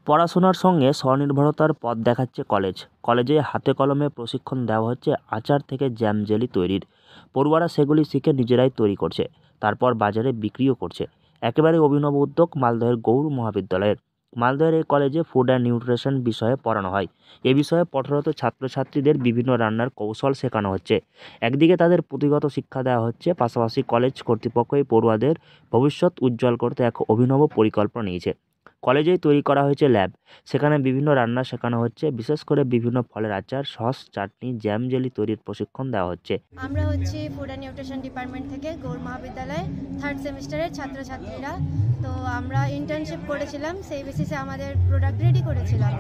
পড়াশোনার সঙ্গে স্বনির্ভরতার পথ দেখাচ্ছে কলেজে হাতে কলমে প্রশিক্ষণ দেওয়া হচ্ছে আচার থেকে জ্যাম জেলি তৈরির। পড়ুয়ারা সেগুলি শিখে নিজেরাই তৈরি করছে, তারপর বাজারে বিক্রিও করছে। একেবারে অভিনব উদ্যোগ মালদহের গৌড় মহাবিদ্যালয়ের। মালদহের এই কলেজে ফুড অ্যান্ড নিউট্রিশন বিষয়ে পড়ানো হয়। এ বিষয়ে পঠরত ছাত্রছাত্রীদের বিভিন্ন রান্নার কৌশল শেখানো হচ্ছে। একদিকে তাদের পুঁথিগত শিক্ষা দেওয়া হচ্ছে, পাশাপাশি কলেজ কর্তৃপক্ষ এই পড়ুয়াদের ভবিষ্যৎ উজ্জ্বল করতে এক অভিনব পরিকল্পনা নিয়েছে। কলেজেই তৈরি করা হয়েছে ল্যাব, সেখানে বিভিন্ন রান্না শেখানো হচ্ছে, বিশেষ করে বিভিন্ন ফলের আচার, সস, চাটনি, জ্যাম জেলি তৈরির প্রশিক্ষণ দেওয়া হচ্ছে। আমরা হচ্ছে ফুড অ্যান্ড নিউট্রিশন ডিপার্টমেন্ট থেকে গৌড় মহাবিদ্যালয়ে 3rd সেমিস্টারের ছাত্রছাত্রীরা। তো আমরা ইন্টার্নশিপ করেছিলাম, সেই বেসিসে আমাদের প্রোডাক্ট রেডি করেছিলাম।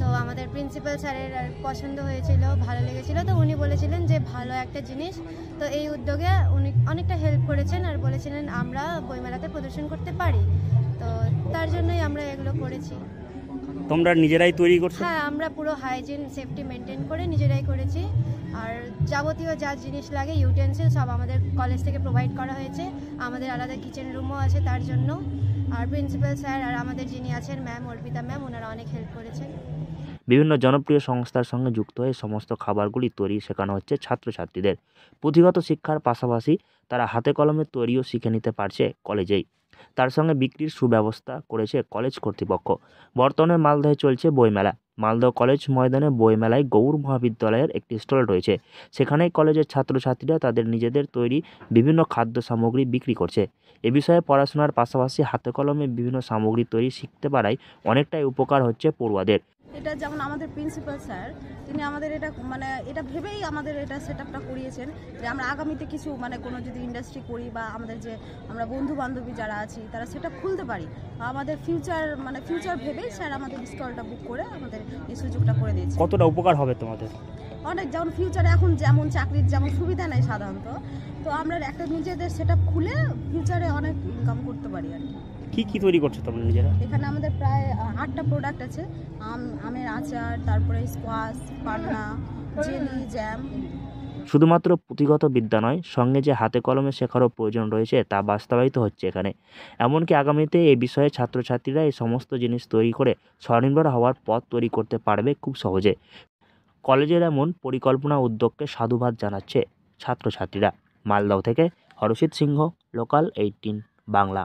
তো আমাদের প্রিন্সিপাল স্যারের পছন্দ হয়েছিল, ভালো লেগেছিল। তো উনি বলেছিলেন যে ভালো একটা জিনিস, তো এই উদ্যোগে উনি অনেকটা হেল্প করেছেন আর বলেছিলেন আমরা বইমেলাতে প্রদর্শন করতে পারি। তো তার জন্যই আমরা এগুলো করেছি। তোমরা নিজেরাই তৈরি করছো? হ্যাঁ, আমরা পুরো হাইজিন সেফটি মেনটেন করে নিজেরাই করেছি। আর যাবতীয় যা জিনিস লাগে ইউটেন্সিল সব আমাদের কলেজ থেকে প্রোভাইড করা হয়েছে। আমাদের আলাদা কিচেন রুমও আছে তার জন্য। আর প্রিন্সিপাল স্যার আর আমাদের যিনি আছেন ম্যাম অর্পিতা ম্যাম, ওনারা অনেক হেল্প করেছেন। বিভিন্ন জনপ্রিয় সংস্থার সঙ্গে যুক্ত হয়ে সমস্ত খাবারগুলি তৈরি শেখানো হচ্ছে ছাত্রছাত্রীদের। পুঁথিগত শিক্ষার পাশাপাশি তারা হাতে কলমে তৈরিও শিখে নিতে পারছে কলেজেই। তার সঙ্গে বিক্রির সুব্যবস্থা করেছে কলেজ কর্তৃপক্ষ। বর্তমানে মালদহে চলছে বইমেলা। মালদহ কলেজ ময়দানে বইমেলায় গৌড় মহাবিদ্যালয়ের একটি স্টল রয়েছে। সেখানেই কলেজের ছাত্রছাত্রীরা তাদের নিজেদের তৈরি বিভিন্ন খাদ্য সামগ্রী বিক্রি করছে। এ বিষয়ে পড়াশোনার পাশাপাশি হাতে কলমে বিভিন্ন সামগ্রী তৈরি শিখতে পারায় অনেকটাই উপকার হচ্ছে পড়ুয়াদের। এটা যেমন আমাদের প্রিন্সিপাল স্যার, তিনি আমাদের এটা এটা ভেবেই আমাদের এটা সেট আপটা করিয়েছেন যে আমরা আগামীতে কিছু কোনো যদি ইন্ডাস্ট্রি করি বা আমাদের যে আমরা বন্ধু বান্ধবী যারা আছি তারা সেটা খুলতে পারি, আমাদের ফিউচার ভেবেই স্যার আমাদের স্টলটা বুক করে আমাদের এই সুযোগটা করে দিয়েছে। কতটা উপকার হবে তোমাদের? অনেক, যেমন ফিউচারে এখন যেমন চাকরির যেমন সুবিধা নেই সাধারণত, তো আমরা একটা নিজেদের সেট আপ খুলে ফিউচারে অনেক ইনকাম করতে পারি আর কি। কি তৈরি করছো তোমরা নিজেরা? এখানে আমাদের প্রায় 8টা প্রোডাক্ট আছে। আমের আচার, তারপরে স্কোয়াশ, পান্না, জেলি, জ্যাম। শুধুমাত্র পুঁথিগত বিদ্যা নয়, সঙ্গে যে হাতে কলমে শেখারও প্রয়োজন রয়েছে তা বাস্তবায়িত হচ্ছে এখানে। এমনকি আগামীতে এই বিষয়ে ছাত্রছাত্রীরা এই সমস্ত জিনিস তৈরি করে স্বনির্ভর হওয়ার পথ তৈরি করতে পারবে খুব সহজে। কলেজের এমন পরিকল্পনা উদ্যোগকে সাধুবাদ জানাচ্ছে ছাত্রছাত্রীরা। মালদহ থেকে হরষিত সিংহ, লোকাল 18 বাংলা।